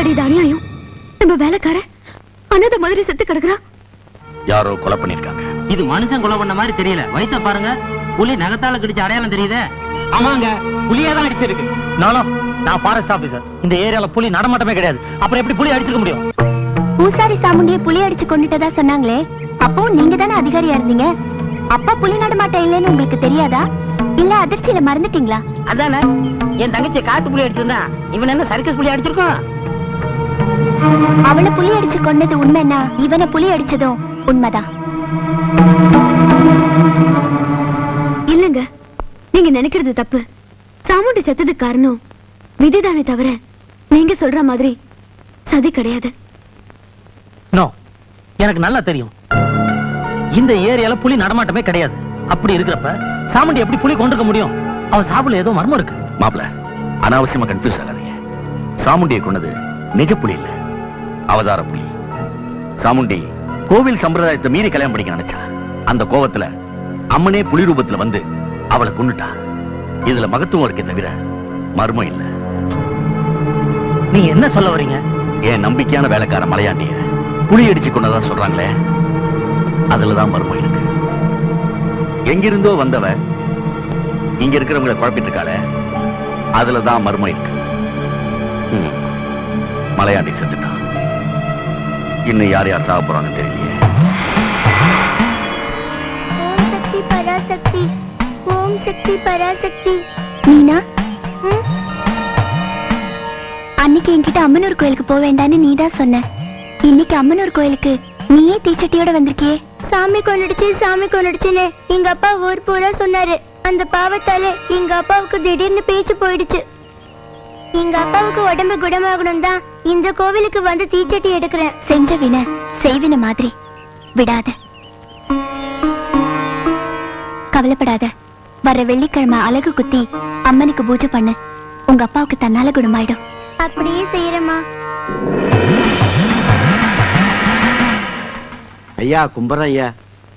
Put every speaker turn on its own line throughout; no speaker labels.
அடி அநியாயம். நம்ம வேலைக்கார அனாதை மாதிரி செத்து கிடக்குறா.
யாரோ கொலை பண்ணிருக்காங்க.
இது மனுஷன் கொலை பண்ண மாதிரி தெரியல. வயித்த பாருங்க, புலி நகத்தால கடிச்ச அடையாளம் தெரியுதே. ஆமாங்க, புலியே தான் அடிச்சிருக்கு. நான் ஃபாரஸ்ட் ஆபீசர். இந்த ஏரியால புலி நடமாட்டமே கிடையாது. அப்புறம் எப்படி புலி அடிச்சிருக்க முடியும்?
பூசாரி சாமுண்டியை புலி அடிச்சு கொண்டுட்டதா சொன்னாங்களே, அப்போ நீங்க தானே அதிகாரியா இருந்தீங்க. அப்பா புலி நடமாட்டம் இல்லைன்னு உங்களுக்கு தெரியாதா? இல்ல அதிர்ச்சியில மறந்துட்டீங்களா?
அதானே, என் தங்கச்சியை காட்டு புலி அடிச்சிருந்தா இவன் என்ன சர்க்கஸ் புலி அடிச்சிருக்கோம்?
அவளை புலி அடிச்சு கொண்டது உண்மைன்னா இவனை புலி அடிச்சதும் உண்மைதான். இல்லங்க, நீங்க நினைக்கிறது தப்பு. சாமுண்டி செத்ததுக்கு காரணம் விதிதானே தவிர நீங்க சொல்ற மாதிரி சதி கிடையாது.
எனக்கு நல்லா தெரியும், இந்த ஏரியால புலி நடமாட்டமே கிடையாது. அப்படி இருக்கிறப்ப சாமுண்டி எப்படி புலி கொண்டிருக்க முடியும்? அவன் சாப்பிடல ஏதோ மர்மம் இருக்கு.
மாப்பிள, அனாவசியமா கன்ஃபியூஸ் ஆகாதீங்க. சாமுண்டியை கொண்டது நிஜ புலி இல்ல, அவதார புலி. சாமுண்டி கோவில் சம்பிரதாயத்தை மீறி கல்யாணம் பண்ணிக்க நினைச்சா. அந்த கோவத்துல அம்மனே புலி ரூபத்துல வந்து அவளை கொண்டுட்டா. இதுல மகத்துவம் இருக்கே தவிர மர்மம் இல்ல.
நீங்க என்ன சொல்ல வரீங்க?
என் நம்பிக்கையான வேலைக்கார மலையாண்டிய புலி அடிச்சு கொண்டதா சொல்றாங்களே, அதுலதான் மர்மம் இருக்கு. எங்கிருந்தோ வந்தவ இங்க இருக்கிறவங்களை குழப்பிட்டு இருக்காளே, அதுலதான் மர்மம் இருக்கு. மலையாண்டி செத்துட்டான். இன்னும் யார் யார் சாக போறாங்கன்னு தெரியலையே.
ஓம் சக்தி பராசக்தி, ஓம் சக்தி பராசக்தி. மீனா, அன்னைக்கு என்கிட்ட அம்மனூர் கோயிலுக்கு போக வேண்டான்னு நீதான் சொன்ன. இன்னைக்கு அம்மனூர் கோயிலுக்கு நீயே தீச்சட்டியோட வந்திருக்கியே. சாமி கொண்டுடுச்சுன்னு எங்க அப்பா ஊர் பூரா சொன்னாரு. அந்த பாவத்தால எங்க அப்பாவுக்கு திடீர்னு பேச்சு போயிடுச்சு. எங்க அப்பாவுக்கு உடம்பு குணமாகணும் தான் இந்த கோவிலுக்கு வந்து தீச்சட்டி எடுக்கிறேன். செஞ்ச வின செய்வின மாதிரி விடாத, கவலைப்படாத. வர வெள்ளிக்கிழமை அழகு குத்தி அம்மனுக்கு பூஜை பண்ணு. உங்க அப்பாவுக்கு தன்னால குணமாயிடும். அப்படியே செய்யறமா.
ஐயா கும்பர ஐயா.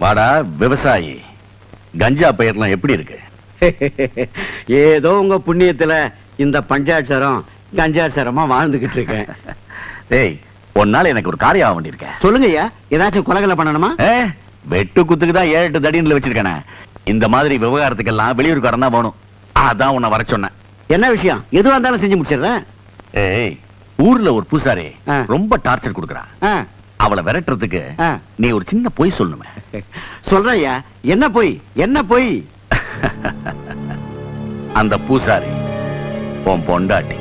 வாடா விவசாயி, கஞ்சா பயிர்லாம் எப்படி இருக்கு?
ஏதோ உங்க புண்ணியத்துல இந்த பஞ்சாட்சரம் கஞ்சாட்சரமா வாழ்ந்துகிட்டு இருக்கேன்.
டேய், ஒன்னால எனக்கு ஒரு காரியம் ஆக வேண்டியிருக்கேன்.
சொல்லுங்க ஐயா, ஏதாச்சும் கொலைகளை பண்ணணுமா?
வெட்டு குத்துக்கு தான் 7-8 தடியில வச்சிருக்கேன். இந்த மாதிரி விவகாரத்துக்கெல்லாம் வெளியூர்காரன் தான் வேணும். அதான் உன்னை வர சொன்னேன்.
என்ன விஷயம்? எதுவா இருந்தாலும் செஞ்சு முடிச்சிடுறேன்.
ஏய், ஊர்ல ஒரு பூசாரி ரொம்ப டார்ச்சர் கொடுக்கறான். அவளை விரட்டுறதுக்கு நீ ஒரு சின்ன பொய் சொல்லணுமே.
சொல்றேன் ஐயா. என்ன பொய்? என்ன பொய்?
அந்த பூசாரி உன் பொண்டாட்டி.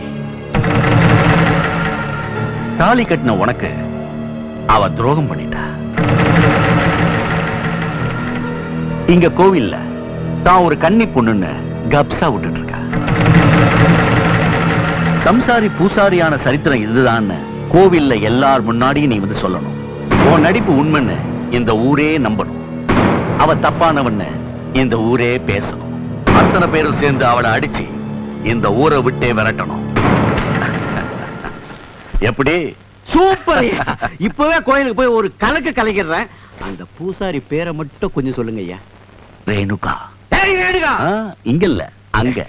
தாலி கட்டின உனக்கு அவ துரோகம் பண்ணிட்டா. இங்க கோவில்ல தான் ஒரு கன்னி பொண்ணுன்னு கப்சா விட்டுட்டு இருக்கா. சம்சாரி பூசாரியான சரித்திரம் இதுதான்னு கோவில்ல எல்லார் முன்னாடியும் நீ வந்து சொல்லணும். உன் நடிப்பு உண்மைன்னு இந்த ஊரே நம்பணும். அவ தப்பானவன்னு இந்த ஊரே பேசணும். அத்தனை பேரும் சேர்ந்து அவளை அடிச்சு இந்த ஊரை விட்டே விரட்டணும். எப்படி?
சூப்பர். இப்பவே கோயிலுக்கு போய் ஒரு கலக்கு கலைக்கிறேன். அந்த பூசாரி பேரை மட்டும் கொஞ்சம் சொல்லுங்க ஐயா.
ரேணுகா.
ரேணுகா
இங்க இல்ல, அங்க.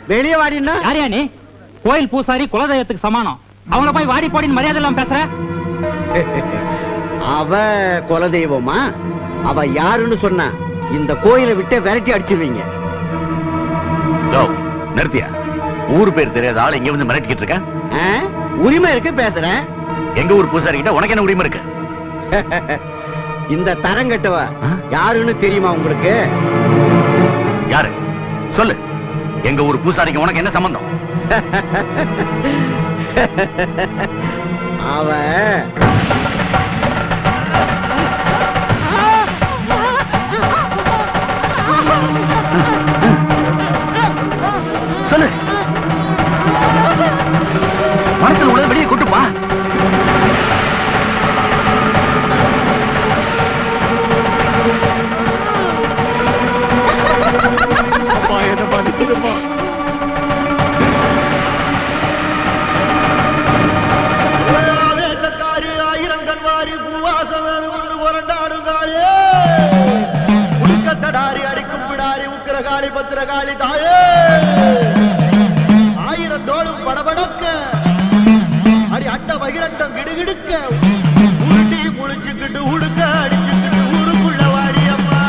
வெளியே வாடினா
யாரியா நீ? கோயில் பூசாரி குலதெய்வத்துக்கு சமானம். அவங்கள போய் வாடி போடின்னு மரியாதை எல்லாம் பேசுற.
அவ குலதெய்வமா? அவ யாருன்னு சொன்னா இந்த கோயிலை விட்டு விரட்டி அடிச்சிருவீங்க.
நிறுத்தியா? ஊர் பேர் தெரியாத ஆள் இங்க வந்து மிரட்டிக்கிட்டு இருக்க?
உரிமை இருக்கு பேசுறேன்.
எங்க ஊர் பூசாரி கிட்ட உனக்கு என்ன உரிமை இருக்கு?
இந்த தரங்கட்டவ யாருன்னு தெரியுமா உங்களுக்கு?
யாரு சொல்லு. எங்க ஊர் பூசாரிக்கு உனக்கு என்ன சம்பந்தம்?
அவ
சொல்லு. மனசுல உள்ளதை வெளியே கொட்டுப்பா.
பத்திரகாளி தாயே ஆயிரம் தோளும் படபடக்க அடி அண்ட வகிரண்டம் கிடுகிடுக்க உருட்டி முழிச்சுக்கிட்டு உடுக்க அடிச்சுக்கிட்டு ஊருக்குள்ள வாடியம்மா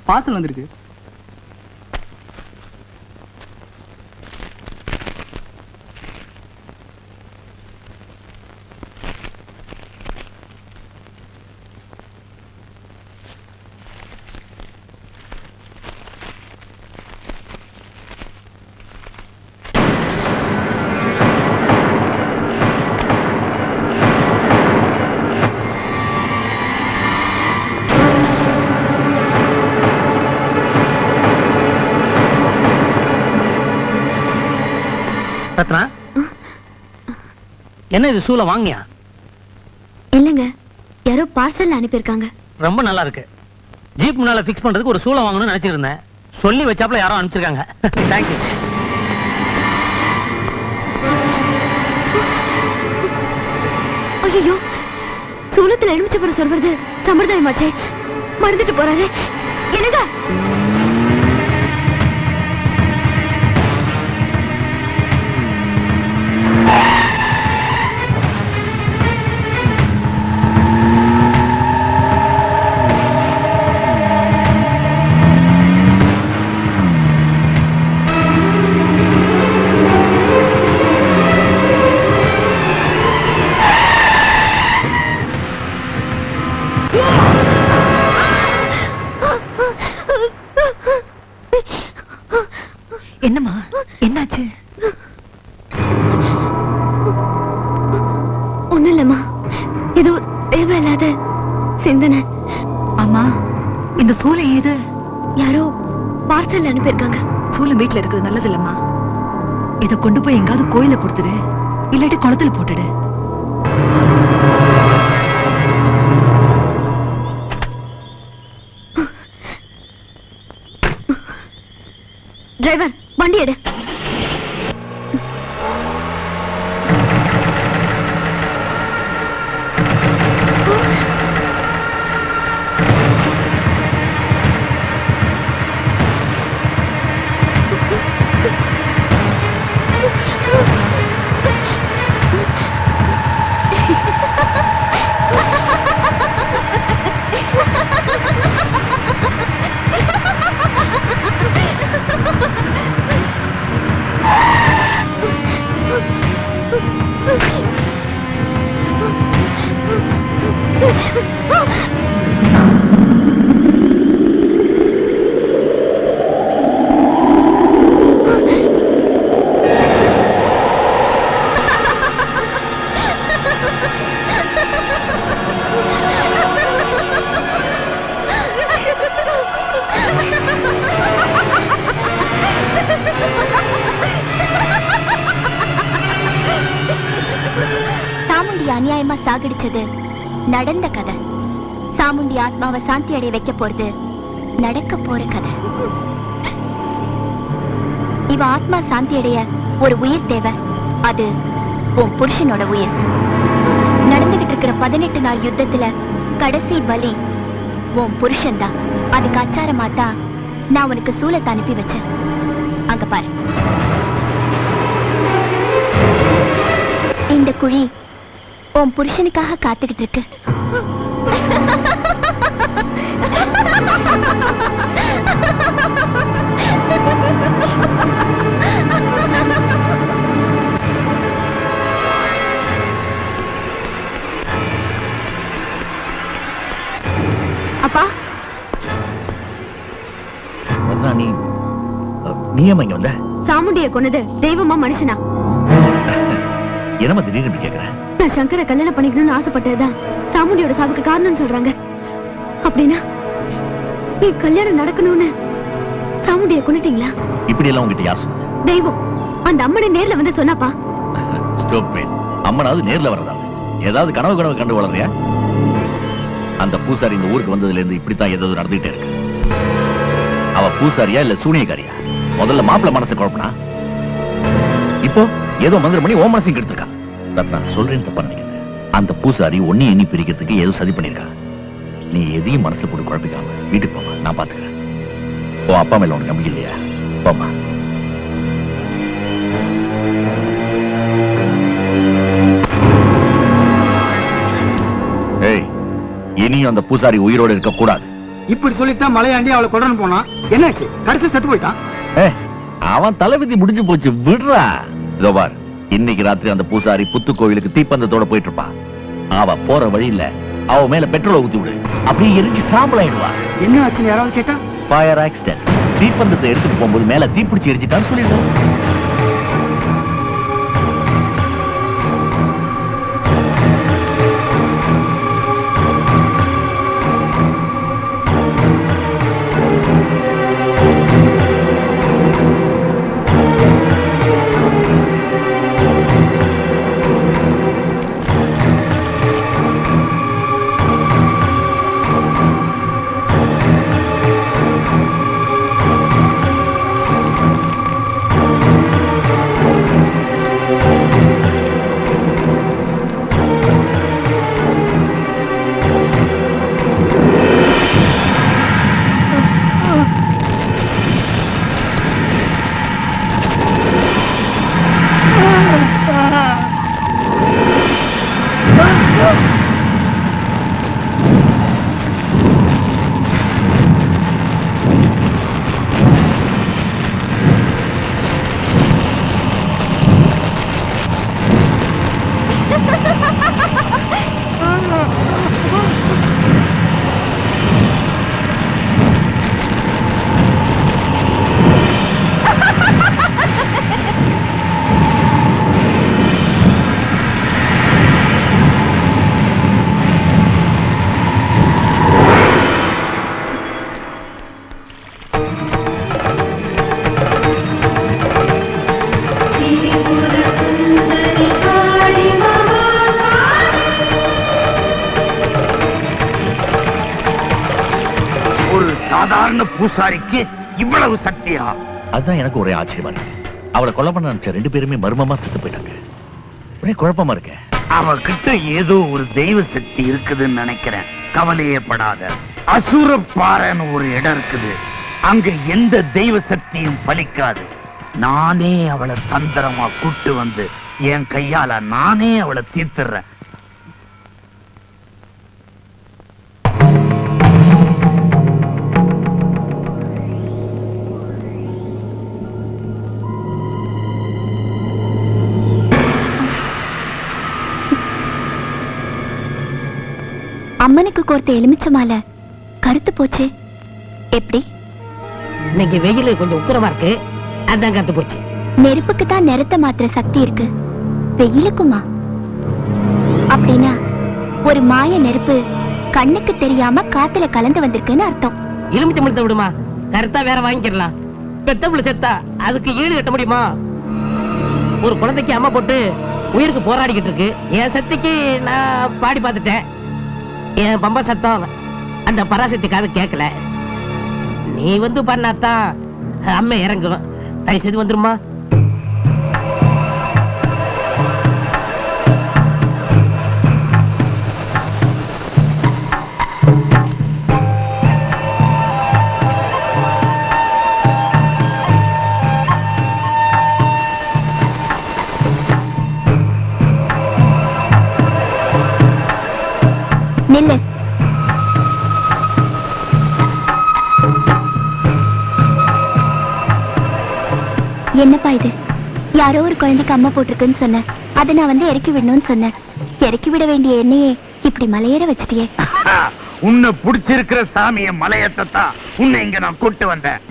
பார்சல் வந்திருக்கு.
ரத்னா, என்ன இது சூளை வாங்கியா?
இல்லங்க, யாரோ பார்சல் அனுப்பியிருக்காங்க.
ரொம்ப நல்லா இருக்கு. ஜீப் முன்னால பிக்ஸ் பண்றதுக்கு ஒரு சூளை வாங்கணும்னு நினைச்சிட்டு இருந்தேன். சொல்லி வச்சாப்புல யாரோ அனுப்பிச்சிருக்காங்க. தேங்க்யூ.
ஐயோ, சூளத்துல எலுமிச்சம்பழம் சொல்வது சம்பிரதாயமாச்சே, மறந்துட்டு போறாரு. என்னங்க
என்னம்மா, என்னாச்சு?
ஒண்ணும் இல்லம்மா, ஏதோ தேவையில்லாத சிந்தனை.
ஆமா, இந்த சூளை ஏது?
யாரோ பார்சல் அனுப்பியிருக்காங்க.
சூளை வீட்டுல இருக்குது நல்லது இல்லம்மா. இதை கொண்டு போய் எங்காவது கோயில கொடுத்துடு, இல்லாட்டி குளத்துல போட்டுடு.
டிரைவர், வண்டி எடு. சாமுண்டி அநியாயமா சாகடிச்சது நடந்த கதை. சாமுண்டி ஆத்மாவை சாந்தி அடைய வைக்க போறது நடக்க போற கதை. இவ ஆத்மா சாந்தி அடைய ஒரு உயிர் தேவை. அது உன் புருஷனோட உயிர். நடந்துகிட்டு இருக்கிற 18 நாள் யுத்தத்துல கடைசி பலி உன் புருஷன் தான். அதுக்கு அச்சாரமாத்தான் நான் உனக்கு சூலத்தை அனுப்பி வச்சேன். அங்க பாரு, இந்த குழி உன் புருஷனுக்காக காத்துக்கிட்டு இருக்கு. அப்பா,
நீ ஏமா இங்க வந்த?
சாமுண்டிய கொன்னது தெய்வமா மனுஷனா?
என்னமா திடீர்னு கேக்குறேன்?
நான் சங்கரை கல்யாணம் பண்ணிக்கணும்னு ஆசைப்பட்டதுதான் சாமுண்டியோட சாவுக்கு காரணம்னு சொல்றாங்க. அப்படின்னா நீ கல்யாணம் நடக்கணும்னு சாமுண்டிய கொன்னுட்டீங்களா?
இப்படி எல்லாம் உங்ககிட்ட யார் சொன்னது?
தெய்வம் அந்த அம்மனை நேர்ல வந்து சொன்னாப்பா.
அம்மனாவது நேர்ல வரதா? ஏதாவது கனவு கண்டு வளர்றியா? அந்த பூசாரி இந்த ஊருக்கு வந்ததுல இருந்து இப்படித்தான் ஏதாவது நடந்துகிட்டே இருக்கு. அவ பூசாரியா இல்ல சூனியக்காரியா? முதல்ல மாப்பிள்ள மனசு குழப்பனா, இப்போ ஏதோ மந்திரம் பண்ணி ஓ மனசையும் கெடுத்திருக்கா. நான் சொல்றேன் தப்பா நினைக்கிறேன். அந்த பூசாரி ஒன்னி எண்ணி பிரிக்கிறதுக்கு ஏதோ சதி பண்ணிருக்கா. நீ எதையும் மனசுல போட்டு குழப்பிக்காம வீட்டுக்கு போமா, நான் பாத்துக்கிறேன். ஓ அப்பா மேல உனக்கு நம்பிக்கை இல்லையா? போமா. ஏய், இனியும் அந்த பூசாரி உயிரோடு இருக்க கூடாது.
இப்படி சொல்லித்தான் மலையாண்டி அவளை கொண்டு போனா என்னாச்சு? கடைசி செத்து போயிட்டான்.
அவன் தலைவிதி முடிஞ்சு போச்சு, விடுறா. இதோ பார், இன்னைக்கு ராத்திரி அந்த பூசாரி புத்து கோவிலுக்கு தீப்பந்தத்தோட போயிட்டு இருப்பான். அவ போற வழியில அவ மேல பெட்ரோலை ஊத்தி விடு, அப்படியே எரிஞ்சு சாம்பல் ஆயிடுவா.
என்ன ஆச்சுன்னு யாராவது கேட்டா?
Fire accident. தீப்பந்தத்தை எடுத்துட்டு போகும்போது மேல தீப்பிடிச்சு எரிஞ்சிட்டான்னு சொல்லிடுவோம். சொன்ன பூசாரிக்கு இவ்வளவு சக்தியா? அதுதான் எனக்கு ஒரே ஆச்சரியமா இருக்கு. அவளை கொலை பண்ண நினைச்ச 2 பேருமே மர்மமா செத்து போயிட்டாங்க. ஒரே குழப்பமா இருக்க. அவகிட்ட ஏதோ ஒரு தெய்வ சக்தி இருக்குதுன்னு நினைக்கிறேன். கவலையே படாத. அசுரப்பாறைன்னு ஒரு இடம் இருக்குது. அங்க எந்த தெய்வ சக்தியும் பலிக்காது. நானே அவளை தந்திரமா கூட்டு வந்து என் கையால நானே அவளை தீர்த்துறேன்.
அம்மனுக்கு கோர்த்த எலுமிச்சை மாலை கருத்து போச்சு. எப்படி?
இன்னைக்கு வெயில் கொஞ்சம் உக்கிரமா இருக்கு, அதான் கருத்து போச்சு.
நெருப்புக்கு தான் நிறத்தை மாத்திர சக்தி இருக்கு, வெயிலுக்குமா? அப்படின்னா ஒரு மாய நெருப்பு கண்ணுக்கு தெரியாம காத்துல கலந்து வந்திருக்குன்னு அர்த்தம்.
எலுமிச்சை மலத்தை விடுமா, கருத்தா வேற வாங்கிக்கலாம். பெத்தப்புள்ள செத்தா அதுக்கு ஈடு கட்ட முடியுமா? ஒரு குழந்தைக்கு அம்மா போட்டு உயிருக்கு போராடிக்கிட்டு இருக்கு. என் சக்திக்கு நான் பாடி பார்த்துட்டேன். என் பம்பா சத்தம் அந்த பராசக்திக்காக கேட்கல. நீ வந்து பண்ணாதான் அம்மா இறங்கும். தயவு செய்து வந்துருமா?
நில்லு. என்னப்பா இது? யாரோ ஒரு குழந்தைக்கு அம்மா போட்டிருக்குன்னு சொன்ன, அதை நான் வந்து இறக்கி விடணும்னு சொன்னேன். இறக்கி விட வேண்டிய என்னையே இப்படி மலையேற வச்சிட்டியே.
உன்னை புடிச்சிருக்கிற சாமிய மலையத்தான் உன்னை இங்க நான் கூட்டு வந்தேன்.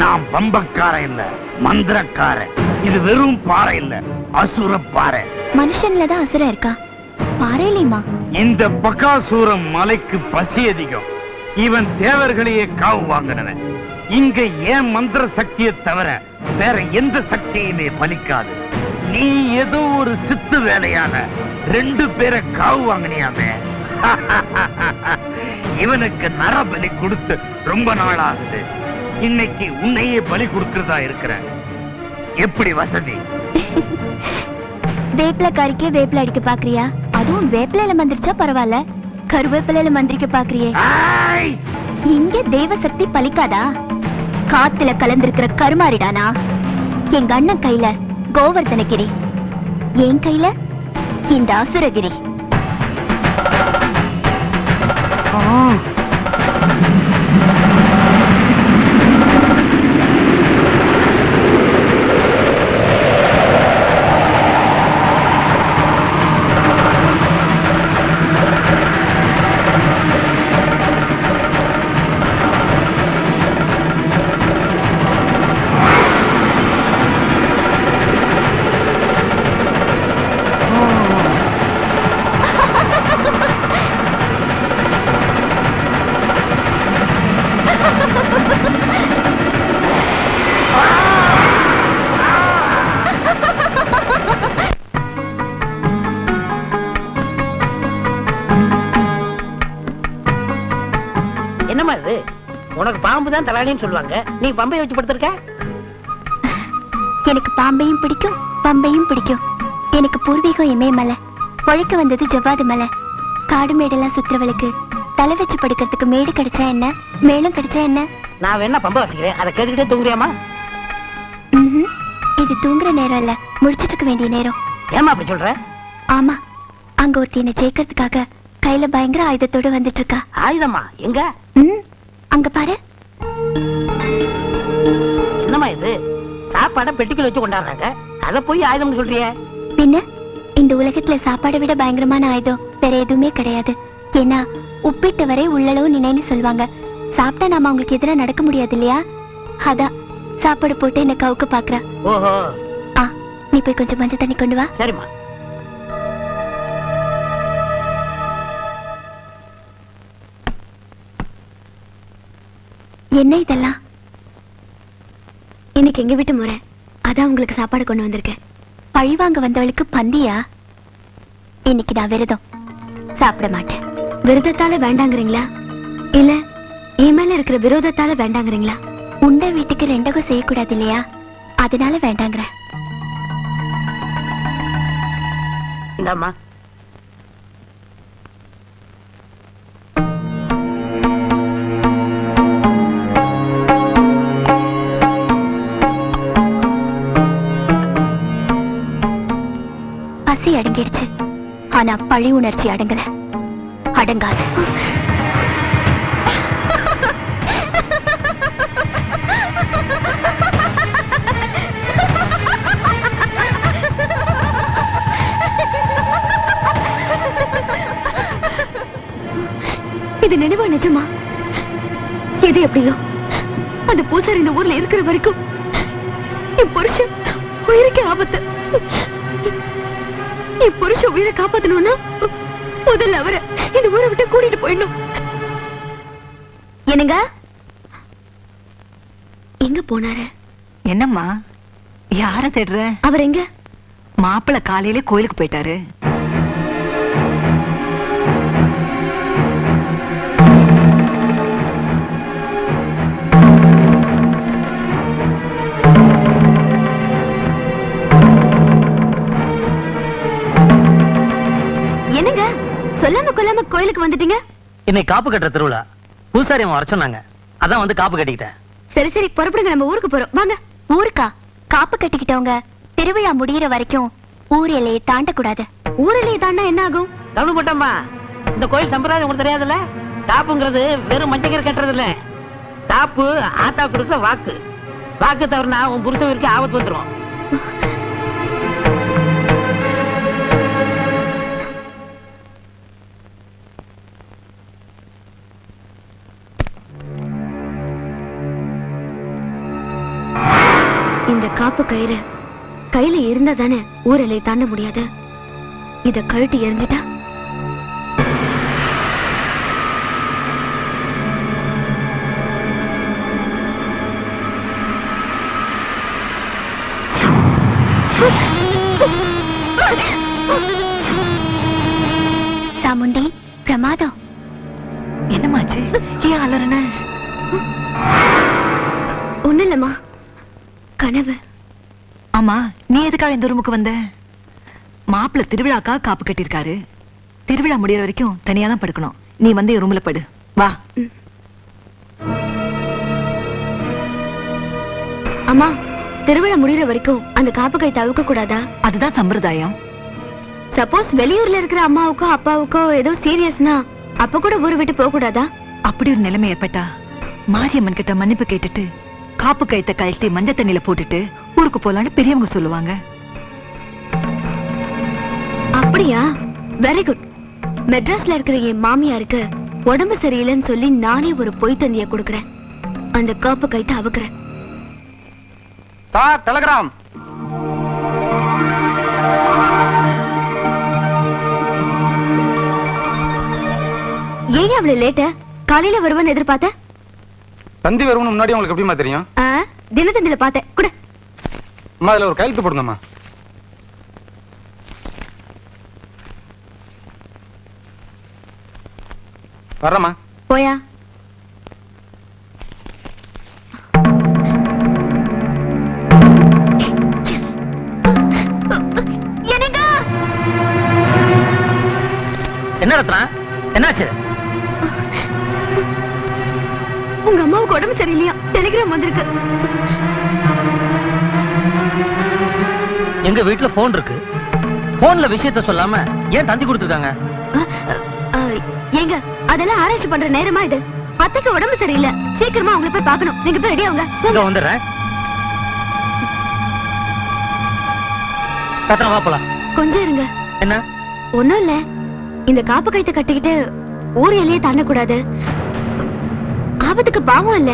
நான் பம்பக்காரன் இல்ல, மந்திரக்காரன். இது வெறும் பாறை இல்ல, அசுர பாறை.
மனுஷன்லதான் அசுரம் இருக்கா, பாறையிலையுமா?
இந்த பகாசூரம் மலைக்கு பசி அதிகம். இவன் தேவர்களையே காவு வாங்கினவன். இங்க ஏன் மந்திர சக்தியை தவிர வேற எந்த சக்தியுமே பலிக்காது. நீ ஏதோ ஒரு சித்து வேலையான 2 பேரை காவு வாங்கினியாமே. இவனுக்கு நரபலி கொடுத்து ரொம்ப நாள் ஆகுது. இன்னைக்கு உன்னையே பலி கொடுக்கிறதா இருக்கிற. எப்படி வசதி?
வேப்பிலக்காரிக்கே வேப்பில அடிக்க பாக்குறியா? அதுவும் வேப்பிலையில மந்திரிச்சா பரவாயில்ல, கருவேப்பிலையில மந்திரிக்க பாக்குறியே. இங்க தெய்வ சக்தி பலிக்காதா? காத்துல கலந்திருக்கிற கருமாரிடானா? எங்க அண்ணன் கையில கோவர்தனகிரி, என் கையில இந்த அசுரகிரி.
என்னமா இது? உனக்கு பாம்பு தான் தலாடின்னு சொல்லுவாங்க, நீ பம்பை வச்சு படுத்திருக்க.
எனக்கு பாம்பையும் பிடிக்கும், பம்பையும் பிடிக்கும். எனக்கு பூர்வீகம் இமயமலை, பொழைக்க வந்தது ஜவ்வாது மலை. காடு மேடெல்லாம் சுத்துறவளுக்கு தலை வச்சு படுக்கிறதுக்கு மேடு கிடைச்சா என்ன, மேலும் கிடைச்சா என்ன?
நான் வேணா பம்பை வச்சுக்கிறேன், அதை கேட்டுக்கிட்டே தூங்குறியாமா?
இது தூங்குற நேரம் இல்ல, முடிச்சிட்டு இருக்க வேண்டிய நேரம்.
ஏமா அப்படி சொல்ற?
ஆமா, அங்க ஒருத்தி என்ன ஜெயிக்கிறதுக்காக கையில பயங்கர ஆயுதத்தோடு வந்துட்டு இருக்கா.
ஆயுதமா? எங்க?
அங்க பாரு.
என்னமா இது? சாப்பாட பெட்டிக்குள்ள வச்சு கொண்டாடுறாங்க, அத போய் ஆயுதம்னு சொல்றியே?
பின்ன இந்த உலகத்துல சாப்பாடை விட பயங்கரமான ஆயுதம் வேற எதுவுமே கிடையாது. ஏன்னா உப்பிட்ட வரை உள்ளளவு நினைன்னு சொல்லுவாங்க. சாப்பிட்டா நாம அவங்களுக்கு எதிரா நடக்க முடியாது இல்லையா? அதான் சாப்பாடு போட்டு என்ன கவுக்க பாக்குறா.
ஓஹோ.
நீ போய் கொஞ்சம் மஞ்சள் தண்ணி கொண்டு வா.
சரிம்மா.
என்ன இதெல்லாம்? இன்னைக்கு எங்க வீட்டு முறை, அதான் உங்களுக்கு சாப்பாடு கொண்டு வந்திருக்கேன். பழிவாங்க வந்தவளுக்கு பந்தியா? இன்னைக்கு நான் விரதம், சாப்பிட மாட்டேன்.
விரதத்தால வேண்டாங்கிறீங்களா இல்ல என் மேல இருக்கிற விரோதத்தால வேண்டாங்கிறீங்களா?
உண்ட வீட்டுக்கு ரெண்டகம் செய்யக்கூடாது இல்லையா, அதனால வேண்டாங்கிற.
இந்தாம்மா.
பசி அடங்கிடுச்சு, ஆனா பழி உணர்ச்சி அடங்கல. அடங்காது.
இது நினைவா நிஜமா? எது எப்படியோ அந்த பூசாரி இந்த ஊர்ல இருக்கிற வரைக்கும் என் புருஷன் உயிருக்கு ஆபத்து. என் புருஷன் உயிரை காப்பாத்தணும்னா முதல்ல அவரை இந்த ஊரை விட்டு கூட்டிட்டு போயிடணும்.
என்னங்க?
எங்க போனாரு?
என்னம்மா யார தேடுற?
அவர் எங்க?
மாப்பிள்ள காலையில கோயிலுக்கு போயிட்டாரு.
என்னங்க சொல்லாம கொல்லாம கோயிலுக்கு வந்துட்டீங்க?
இன்னைக்கு காப்பு கட்டுற திருவிழா, பூசாரி அம்மா வர சொன்னாங்க, அதான் வந்து காப்பு கட்டிக்கிட்டேன்.
சரி சரி புறப்படுங்க, நம்ம ஊருக்கு போறோம். வாங்க.
ஊருக்கா? காப்பு கட்டிக்கிட்டவங்க திருவிழா முடியிற வரைக்கும் ஊர் எல்லையை தாண்டக்கூடாது.
ஊரிலே தாண்டா என்ன ஆகும்?
தமிழ் போட்டம்மா, இந்த கோயில் சம்பிரதாயம் உங்களுக்கு தெரியாதுல்ல? காப்புங்கிறது வெறும் மஞ்சக்கீரை கட்டுறது இல்ல. காப்பு ஆத்தா கொடுத்த வாக்கு. வாக்கு தவறுனா உன் புருஷன் இருக்கு ஆபத்து வந்துடும்.
இந்த காப்பு கயிறு கையில இருந்தா தானே ஊரலை தாண்ட முடியாது. இத கழட்டி எறிஞ்சிட்டா
சாமுண்டி, பிரமாதம்.
என்னமாச்சு? ஏன் அலறன?
ஒண்ணு இல்லம்மா, கனவு.
ஆமா, நீ எதுக்காக இந்த ரூமுக்கு வந்த? மாப்பிள்ள திருவிழாக்கா காப்பு கட்டிருக்காரு. திருவிழா முடியற வரைக்கும் தனியா தான் படுக்கணும். நீ வந்து என் ரூம்ல படு. வா.
அம்மா, திருவிழா முடியற வரைக்கும் அந்த காப்பு கை தவிக்க கூடாதா?
அதுதான் சம்பிரதாயம்.
சப்போஸ் வெளியூர்ல இருக்கிற அம்மாவுக்கோ அப்பாவுக்கோ ஏதோ சீரியஸ்னா அப்ப கூட ஊரை விட்டு போக கூடாதா?
அப்படி ஒரு நிலைமை ஏற்பட்டா மாரியம்மன் கிட்ட மன்னிப்பு கேட்டுட்டு காப்பு கயித்தை கழட்டி மஞ்சள் தண்ணியில போட்டுட்டு ஊருக்கு போலான்னு பெரியவங்க சொல்லுவாங்க.
அப்படியா? Very good. மெட்ராஸ்ல இருக்கிற என் மாமியாருக்கு உடம்பு சரியில்லைன்னு சொல்லி நானே ஒரு பொய் தந்திய கொடுக்கறேன். அந்த காப்பு கயித்தை அவுக்குறேன்.
Sir, Telegram.
ஏன் அவ்வளவு லேட்ட? காலையில வருவான்னு எதிர்பார்த்த?
தந்தி வரும்னு முன்னாடி உங்களுக்கு எப்படிமா தெரியும்?
தினத்தந்தில பார்த்தேன். கூட
அம்மா, அதுல ஒரு கையெழுத்து போடுங்கம்மா. வரமா?
போயா.
என்ன ரத்னா, என்னாச்சு?
உங்க அம்மாவுக்கு உடம்பு சரியில்லையா? டெலிகிராம் வந்திருக்கு.
எங்க வீட்டுல போன் இருக்கு. போன்ல விஷயத்த சொல்லாம ஏன் தந்தி கொடுத்துருக்காங்க?
ஏங்க, அதெல்லாம் ஆராய்ச்சி பண்ற நேரமா இது? அத்தைக்கு உடம்பு சரியில்லை, சீக்கிரமா அவங்களை போய் பார்க்கணும். நீங்க போய் ரெடி ஆகுங்க.
இங்க வந்துடுறேன். ரத்னா, வா போலாம்.
கொஞ்சம் இருங்க.
என்ன?
ஒண்ணும் இல்ல, இந்த காப்பு கயித்தை கட்டிக்கிட்டு ஊர் எல்லையே தாண்டக்கூடாது. ஆபத்துக்கு பாவம் இல்ல.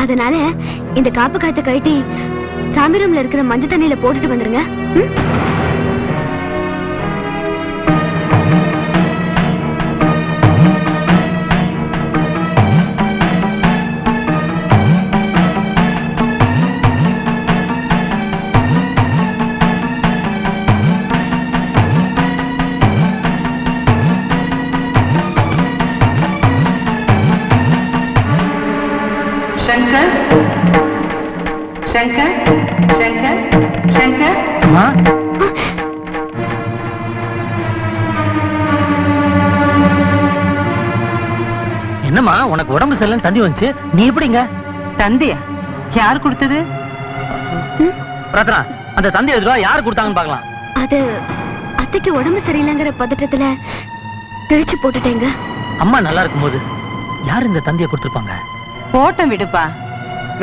அதனால இந்த காப்பு கயித்தை கட்டி சாமி ரூம்ல இருக்கிற மஞ்சள் தண்ணியில போட்டுட்டு வந்துருங்க.
என்னம்மா உனக்கு உடம்பு சரியில்லைன்னு தந்தி வந்துச்சு, நீ எப்படிங்க?
தந்தியா? யார் கொடுத்தது?
ரத்னா, அந்த தந்தி எதுவா யாரு கொடுத்தாங்கன்னு பார்க்கலாம்.
அது அத்தைக்கு உடம்பு சரியில்லைங்கிற பதட்டத்துல கிழிச்சு போட்டுட்டேங்க.
அம்மா நல்லா இருக்கும்போது யார் இந்த தந்தியை கொடுத்துருப்பாங்க?
போட்டம் விடுப்பா.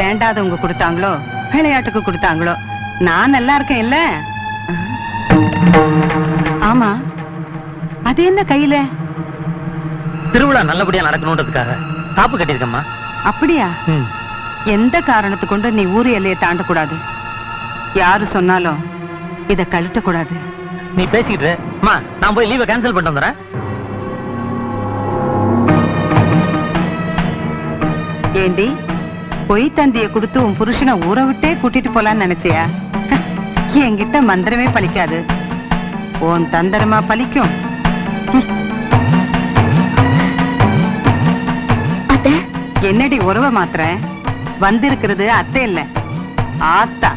வேண்டாதவங்க கொடுத்தாங்களோ விளையாட்டுக்கு கொடுத்தாங்களோ, நான் நல்லா இருக்கேன் இல்ல. ஆமா, அது என்ன கையில?
திருவிழா நல்லபடியா நடக்கணும்ன்றதுக்காக காப்பு கட்டியிருக்கம்மா.
அப்படியா? எந்த காரணத்தை கொண்டு நீ ஊரு எல்லையை தாண்டக்கூடாது. யாரு சொன்னாலும் இத கழட்டக்கூடாது.
நீ பேசிக்கிட்டு அம்மா, நான் போய் லீவை கேன்சல் பண்ணிட்டு வந்துடுறேன்.
ஏண்டி, பொய் தந்திய கொடுத்து உன் புருஷனை ஊரை விட்டே கூட்டிட்டு போலான்னு நினைச்சியா? என்கிட்ட மந்திரமே பலிக்காது, உன் தந்திரமா பலிக்கும். என்னடி உறவை மாத்திர? வந்திருக்கிறது அத்தை இல்ல, ஆத்தா.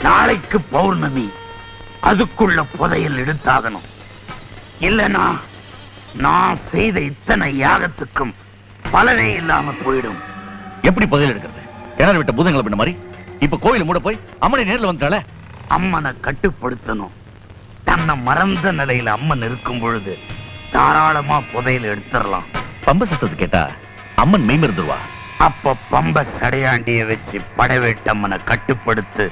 நாளைக்கு பௌர்ணமி, அதுக்குள்ள புதையல் எடுத்தாகணும். இல்லனா நான் செய்த இத்தனை யாகத்துக்கும் பலனே இல்லாம போயிடும். எப்படி புதையல் எடுக்கிறது? கிணறு விட்ட பூதங்களை பண்ண மாதிரி இப்ப கோயில் மூட போய் அம்மனை நேர்ல வந்தால அம்மனை கட்டுப்படுத்தணும். தன்னை மறந்த நிலையில அம்மன் இருக்கும் பொழுது தாராளமா புதையல் எடுத்துடலாம். பம்ப சத்தத்தை கேட்டா அம்மன் மெய்மருந்துவா. அப்ப பம்ப சடையாண்டிய வச்சு படவேட்டம்மனை கட்டுப்படுத்து.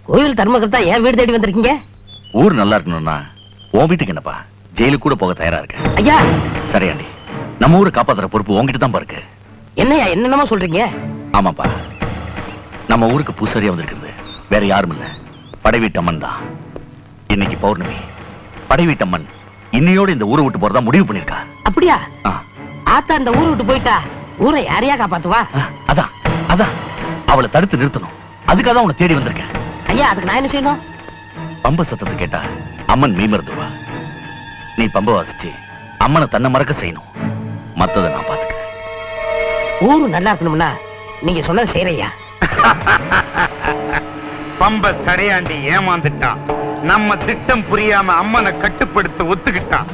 கோயில் தர்மகர்த்தா ஏன் வீடு தேடி வந்திருக்கீங்க?
ஊர் நல்லா இருக்கணும்னா உன் வீட்டுக்கு என்னப்பா, ஜெயிலுக்கு கூட போக தயாரா இருக்க.
ஐயா
சரியாண்டி, நம்ம ஊரை காப்பாத்துற பொறுப்பு உங்ககிட்ட தான் இருக்கு.
என்னையா என்னென்னமா சொல்றீங்க?
ஆமாப்பா, நம்ம ஊருக்கு பூசாரியா வந்திருக்கிறது வேற யாரும் இல்ல, படைவீட்டம்மன் தான். இன்னைக்கு பௌர்ணமி, படைவீட்டம்மன் இன்னையோட இந்த ஊரை விட்டு போறதா முடிவு பண்ணிருக்கா.
அப்படியா? ஆத்தா இந்த ஊரை விட்டு போயிட்டா ஊரை யாரையா காப்பாத்துவா?
அதான் அதான் அவளை தடுத்து நிறுத்தணும். அதுக்காக தான் உன்னை தேடி வந்திருக்கேன்.
ஐயா, அதுக்கு நான் என்ன செய்யணும்?
பம்ப சத்தத்தை கேட்டா அம்மன் மீமருந்துவா. நீ பம்ப வாசிச்சு அம்மனை தன்னை மறக்க செய்யணும். மத்ததை நான் பாத்துக்கிறேன்.
ஊரு நல்லா இருக்கணும்னா நீங்க சொன்னது செய்யறையா?
பம்ப சடையாண்டி ஏமாந்துட்டான். நம்ம திட்டம் புரியாம அம்மனை கட்டுப்படுத்த ஒத்துக்கிட்டான்.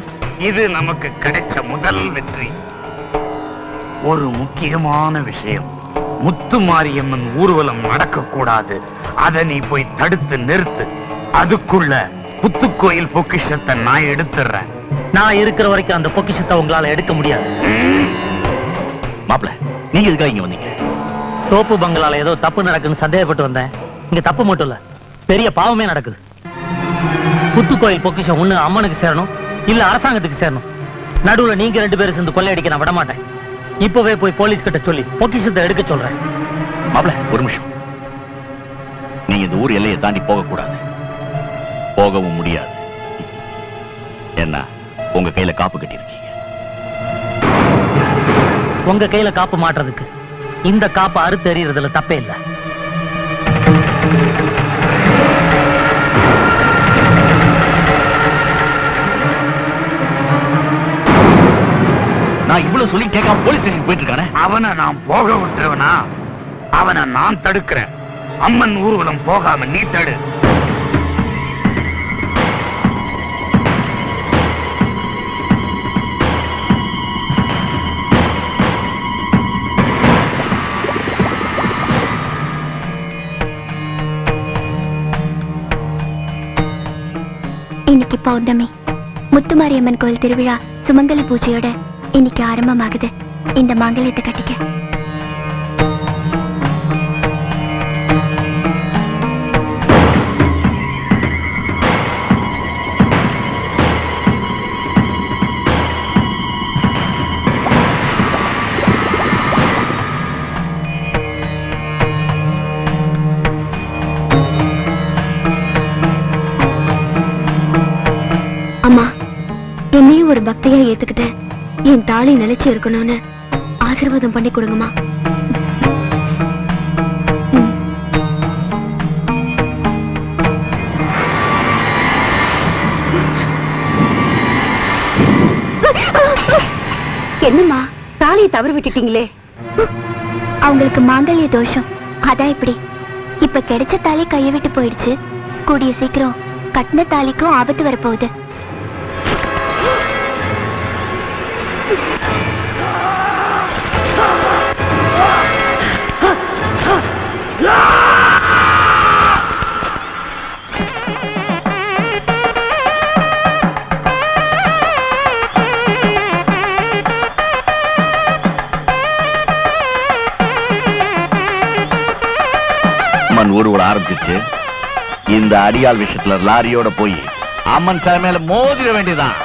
இது நமக்கு கிடைச்ச முதல் வெற்றி. ஒரு முக்கியமான விஷயம், முத்துமாரியம்மன் ஊர்வலம் நடக்கக்கூடாது. அதை நீ போய் தடுத்து நிறுத்து. அதுக்குள்ள புத்துக்கோயில் பொக்கிஷத்தை நான் எடுத்துறேன்.
நான் இருக்கிற வரைக்கும் அந்த பொக்கிஷத்தை உங்களால எடுக்க முடியாது.
மாப்பிள்ள, நீங்க எதுக்காக இங்க வந்தீங்க?
தோப்பு பங்களால ஏதோ தப்பு நடக்குன்னு சந்தேகப்பட்டு வந்தேன். இங்க தப்பு மட்டும் இல்ல, பெரிய பாவமே நடக்குது. புத்துக்கோயில் பொக்கிஷம் ஒண்ணு அம்மனுக்கு சேரணும், இல்ல அரசாங்கத்துக்கு சேரணும். நடுவுல நீங்க 2 பேரும் சேர்ந்து கொள்ளையடிக்க நான் விட மாட்டேன். இப்பவே போய் போலீஸ் கிட்ட சொல்லி பொக்கிஷத்தை எடுக்க சொல்றேன்.
மாப்பிள்ள, ஒரு நிமிஷம். நீங்க இந்த ஊர் எல்லையை தாண்டி போக கூடாது, போகவும் முடியாது. என்ன, உங்க கையில காப்பு கட்டியிருக்கீங்க.
உங்க கையில காப்பு மாட்டுறதுக்கு இந்த காப்பு அறுத்து எறியறதுல தப்பே இல்ல.
நான் இவ்வளவு சொல்லி கேட்காம போலீஸ் ஸ்டேஷன் போயிட்டு இருக்கானே.
அவனை நான் போக விட்டுருவனா? அவனை நான் தடுக்கிறேன். அம்மன் ஊர்வலம் போகாம நீ தடு.
இன்னைக்கு பௌர்ணமி, முத்துமாரியம்மன் கோயில் திருவிழா சுமங்கலி பூஜையோட இன்னைக்கு ஆரம்பமாகுது. இந்த மாங்கல்யத்தை கட்டிக்க.
என்னையும் ஒரு பக்தியா ஏத்துக்கிட்டு என் தாலி நிலைச்சு இருக்கணும்னு ஆசீர்வாதம் பண்ணி கொடுங்கம்மா.
என்னம்மா
தாலியை தவறு விட்டுட்டீங்களே.
அவங்களுக்கு மாங்கல்ய தோஷம், அதான் இப்படி. இப்ப கிடைச்ச தாலி கையை விட்டு போயிடுச்சு. கூடிய சீக்கிரம் கட்டின தாலிக்கும் ஆபத்து வரப்போகுது.
அம்மன் ஊர்வலம் ஆரம்பிச்சிச்சு. இந்த அடியாள் விஷயத்துல லாரியோட போய் அம்மன் சிலை மேல மோதிர வேண்டியதான்.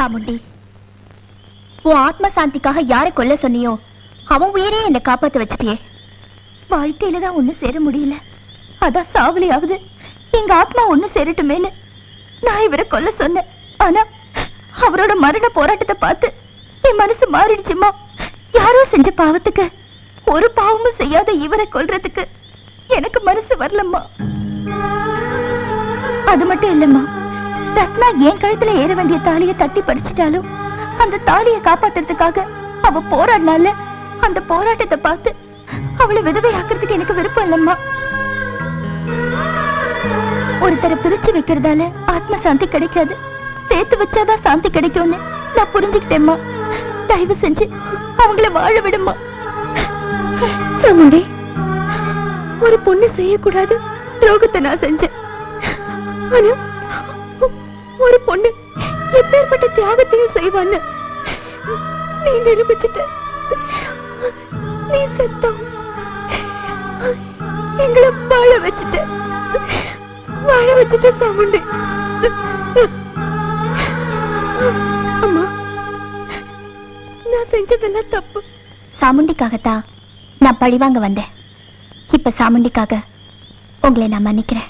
சாமுண்டி, உன் ஆத்ம சாந்திக்காக யாரை கொல்ல சொன்னியோ அவன் உயிரே என்னை காப்பாத்த வச்சுட்டியே. வாழ்க்கையில தான் ஒண்ணு சேர முடியல, அதான் சாவலியாவது எங்க ஆத்மா ஒண்ணு சேரட்டுமேன்னு நான் இவரை கொல்ல சொன்னேன். ஆனா அவரோட மரண போராட்டத்தை பார்த்து என் மனசு மாறிடுச்சுமா. யாரோ செஞ்ச பாவத்துக்கு ஒரு பாவமும் செய்யாத இவரை கொல்றதுக்கு எனக்கு மனசு வரலம்மா. அது மட்டும் இல்லம்மா, ரத்னா என் கழுத்துல ஏற வேண்டிய தாலியை தட்டி பறிச்சிட்டாலும் அந்த தாலியை காப்பாத்துறதுக்காக அவ போராடினால அந்த போராட்டத்தை பார்த்து அவளை விதவையாக்குறதுக்கு எனக்கு விருப்பம் இல்லம்மா. ஒருத்தரை பிரிச்சு வைக்கிறதால ஆத்ம சாந்தி கிடைக்காது, சேர்த்து வச்சாதான் சாந்தி கிடைக்கும்னு நான் புரிஞ்சுக்கிட்டேம்மா. தயவு செஞ்சு அவங்கள வாழ விடுமா. சாமுண்டி, ஒரு பொண்ணு செய்யக்கூடாது துரோகத்தை நான் செஞ்சேன். ஆனா ஒரு பொண்ணு எப்பேற்பட்ட தியாகத்தையும் செய்வான்னு நீ நிரூபிச்சுட்ட. நீ செத்தோம் எங்களை வாழ வச்சுட்ட சாமுண்டி. அம்மா, நான் செஞ்சதெல்லாம் தப்பு. சாமுண்டிக்காகத்தான் நான் பழிவாங்க வந்தேன். இப்ப சாமுண்டிக்காக உங்களை நான் மன்னிக்கிறேன்.